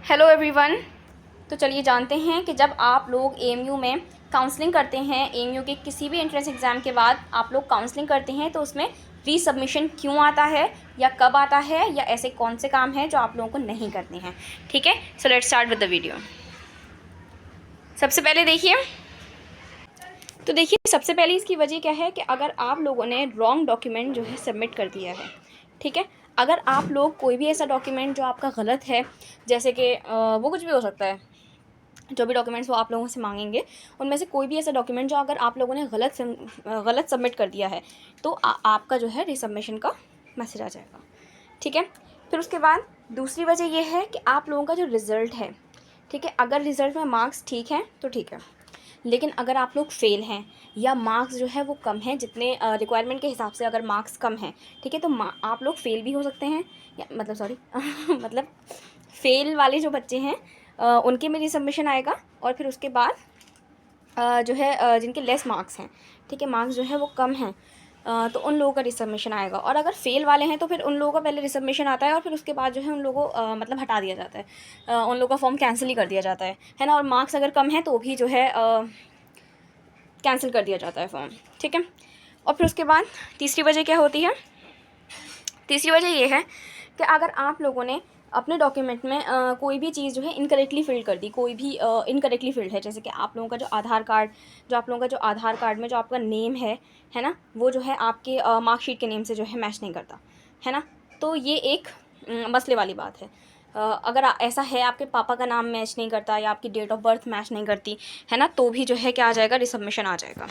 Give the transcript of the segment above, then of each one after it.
Hello everyone. तो चलिए जानते हैं कि जब आप लोग एएमयू में काउंसलिंग करते हैं, एएमयू के किसी भी एंट्रेंस एग्ज़ाम के बाद आप लोग काउंसलिंग करते हैं तो उसमें रीसबमिशन क्यों आता है या कब आता है या ऐसे कौन से काम हैं जो आप लोगों को नहीं करने हैं। ठीक है, so let's start with the video. सबसे पहले देखिए, तो देखिए सबसे पहले इसकी वजह क्या है कि अगर आप लोगों ने रॉन्ग डॉक्यूमेंट जो है सबमिट कर दिया है, ठीक है, अगर आप लोग कोई भी ऐसा डॉक्यूमेंट जो आपका गलत है, जैसे कि वो कुछ भी हो सकता है, जो भी डॉक्यूमेंट्स वो आप लोगों से मांगेंगे उनमें से कोई भी ऐसा डॉक्यूमेंट जो अगर आप लोगों ने गलत सबमिट कर दिया है तो आपका जो है रिसबमिशन का मैसेज आ जाएगा। ठीक है, फिर उसके बाद दूसरी वजह ये है कि आप लोगों का जो रिज़ल्ट है, ठीक है, अगर रिज़ल्ट में मार्क्स ठीक हैं तो ठीक है, लेकिन अगर आप लोग फेल हैं या मार्क्स जो है वो कम हैं, जितने रिक्वायरमेंट के हिसाब से अगर मार्क्स कम हैं, ठीक है, तो आप लोग फेल भी हो सकते हैं, या मतलब सॉरी मतलब फेल वाले जो बच्चे हैं उनके में रिसबमिशन आएगा। और फिर उसके बाद जो है जिनके लेस मार्क्स हैं, ठीक है, मार्क्स जो है वो कम हैं, तो उन लोगों का रिसबमिशन आएगा। और अगर फेल वाले हैं तो फिर उन लोगों का पहले रिसबमिशन आता है और फिर उसके बाद जो है उन लोगों को मतलब हटा दिया जाता है, उन लोगों का फॉर्म कैंसिल ही कर दिया जाता है ना। और मार्क्स अगर कम है तो भी जो है कैंसिल कर दिया जाता है फॉर्म। ठीक है, और फिर उसके बाद तीसरी वजह क्या होती है? तीसरी वजह ये है कि अगर आप लोगों ने अपने डॉक्यूमेंट में कोई भी चीज़ जो है इनकरेक्टली फिल कर दी, कोई भी इनकरेक्टली फिल्ड है, जैसे कि आप लोगों का जो आधार कार्ड, जो आप लोगों का जो आधार कार्ड में जो आपका नेम है ना, वो जो है आपके मार्कशीट के नेम से जो है मैच नहीं करता, है ना, तो ये एक मसले वाली बात है। अगर ऐसा है, आपके पापा का नाम मैच नहीं करता या आपकी डेट ऑफ बर्थ मैच नहीं करती, है ना, तो भी जो है क्या आ जाएगा, रिसबमिशन आ जाएगा।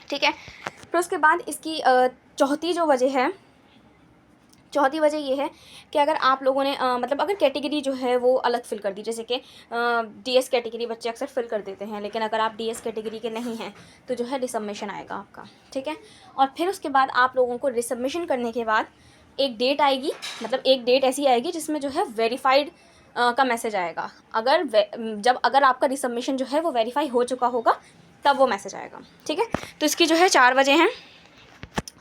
ठीक है, फिर उसके बाद इसकी चौथी वजह ये है कि अगर आप लोगों ने मतलब अगर कैटेगरी जो है वो अलग फिल कर दी, जैसे कि डीएस कैटेगरी बच्चे अक्सर फिल कर देते हैं, लेकिन अगर आप डीएस कैटेगरी के नहीं हैं तो जो है रिसबमिशन आएगा आपका। ठीक है, और फिर उसके बाद आप लोगों को रिसबमिशन करने के बाद एक डेट आएगी, मतलब एक डेट ऐसी आएगी जिसमें जो है वेरीफाइड का मैसेज आएगा। अगर आपका रिसबमिशन जो है वो वेरीफाई हो चुका होगा तब वो मैसेज आएगा। ठीक है, तो इसकी जो है 4 वजह हैं।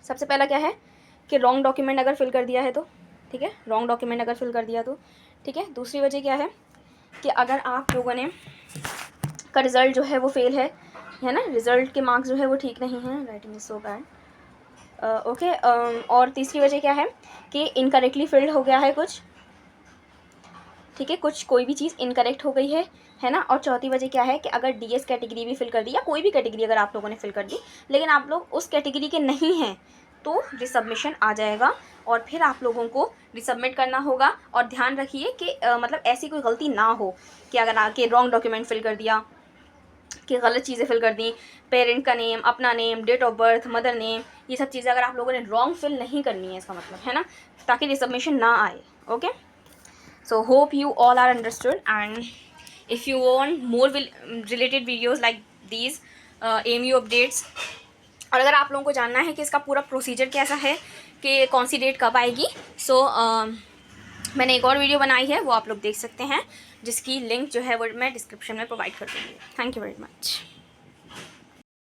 सबसे पहला क्या है कि रॉन्ग डॉक्यूमेंट अगर फिल कर दिया है तो, ठीक है, रॉन्ग डॉक्यूमेंट अगर फिल कर दिया तो, ठीक है। दूसरी वजह क्या है कि अगर आप लोगों ने का रिज़ल्ट जो है वो फेल है ना, रिज़ल्ट के मार्क्स जो है वो ठीक नहीं हैं, writing is so bad, okay. और तीसरी वजह क्या है कि इनकरेक्टली फिल्ड हो गया है कुछ, ठीक है, कोई भी चीज़ इनकरेक्ट हो गई है ना। और चौथी वजह क्या है कि अगर डीएस कैटेगरी भी फिल कर दी या कोई भी कैटेगरी अगर आप लोगों ने फिल कर दी लेकिन आप लोग उस कैटेगरी के नहीं हैं तो रिसबमिशन आ जाएगा और फिर आप लोगों को रिसबमिट करना होगा। और ध्यान रखिए कि मतलब ऐसी कोई गलती ना हो कि अगर आके रॉन्ग डॉक्यूमेंट फिल कर दिया, कि गलत चीज़ें फिल कर दी, पेरेंट का नेम, अपना name, date of birth, mother name, ये सब चीज़ें अगर आप लोगों ने रॉन्ग फिल नहीं करनी है, इसका मतलब है ना, ताकि रिसबमिशन ना आए। Okay, so hope you all are understood, and if you want more related videos like these AMU updates, और अगर आप लोगों को जानना है कि इसका पूरा प्रोसीजर कैसा है कि कौन सी डेट कब आएगी, सो मैंने एक और वीडियो बनाई है, वो आप लोग देख सकते हैं, जिसकी लिंक जो है वो मैं डिस्क्रिप्शन में प्रोवाइड कर दूँगी। Thank you very much.